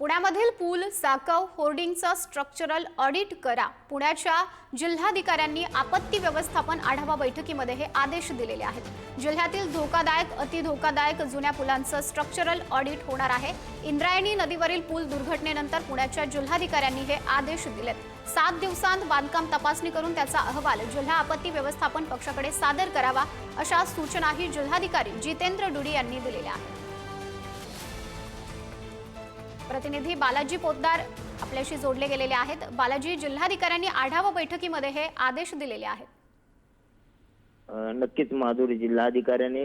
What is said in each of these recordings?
पुण्यामधील पूल, साकव, होर्डिंगचं structural audit करा। पुण्याच्या जिल्हाधिकाऱ्यांनी आपत्ती व्यवस्थापन आढावा बैठकीमध्ये हे आदेश दिलेले आहेत। जिल्ह्यातील धोकादायक, अतिधोकादायक जुन्या पुलांचं स्ट्रक्चरल ऑडिट होणार आहे। इंद्रायणी नदीवरील पूल दुर्घटनेनंतर पुण्याच्या जिल्हाधिकाऱ्यांनी हे आदेश दिलेत। 7 दिवसांत बांधकाम तपासणी करून त्याचा अहवाल जिल्हा आपत्ती व्यवस्थापन कक्षाकडे सादर करावा, अशा सूचनाही जिल्हाधिकारी जितेंद्र डुडी यांनी दिलेल्या आहेत। प्रतिनिधी बालाजी पोतदार आपल्याशी जोडले गेलेले आहेत। बालाजी, जिल्हाधिकाऱ्यांनी आढावा बैठकीमध्ये हे आदेश दिलेले आहेत। नक्कीच माधुरी, जिल्हाधिकाऱ्यांनी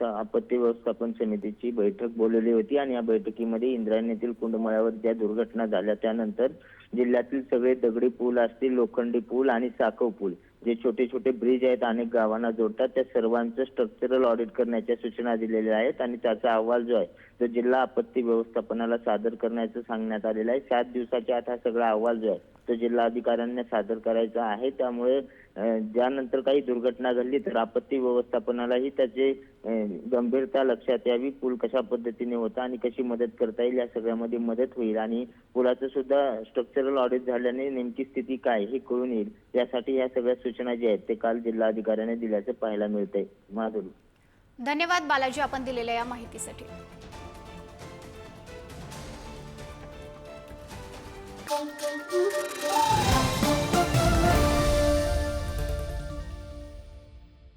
आपत्ती व्यवस्थापन समितीची बैठक बोलवली होती आणि या बैठकीमध्ये इंद्रायणीतील कुंडमळ्यावर ज्या दुर्घटना झाल्या त्यानंतर जिल्ह्यातील सगळे दगडी पूल असतील, लोखंडी पूल आणि साकव पूल, जे छोटे छोटे ब्रिज आहेत अनेक गावांना जोडतात, त्या सर्वांचं स्ट्रक्चरल ऑडिट करण्याच्या सूचना दिलेल्या आहेत आणि त्याचा अहवाल जो आहे तो जिल्हा आपत्ती व्यवस्थापनाला सादर करण्याचं सांगण्यात आलेलं आहे। 7 दिवसाच्या आत हा सगळा अहवाल जो आहे तो जिल्हाधिकाऱ्यांना सादर करायचा आहे। त्यामुळे ज्यानंतर काही दुर्घटना घडली तर आपत्ती व्यवस्थापनालाही त्याचे गंभीरता लक्षात यावी, पूल कशा पद्धतीने होता आणि कशी मदत करता येईल या सगळ्यामध्ये मदत होईल आणि पुलाचं सुद्धा स्ट्रक्चरल ऑडिट झाल्याने नेमकी स्थिती काय हे कळून येईल, यासाठी या सगळ्या सूचना ज्या आहेत ते काल जिल्हाधिकाऱ्यांनी दिल्याचं पाहायला मिळतंय। माधुरी, धन्यवाद बालाजी, आपण दिलेल्या या माहितीसाठी। Con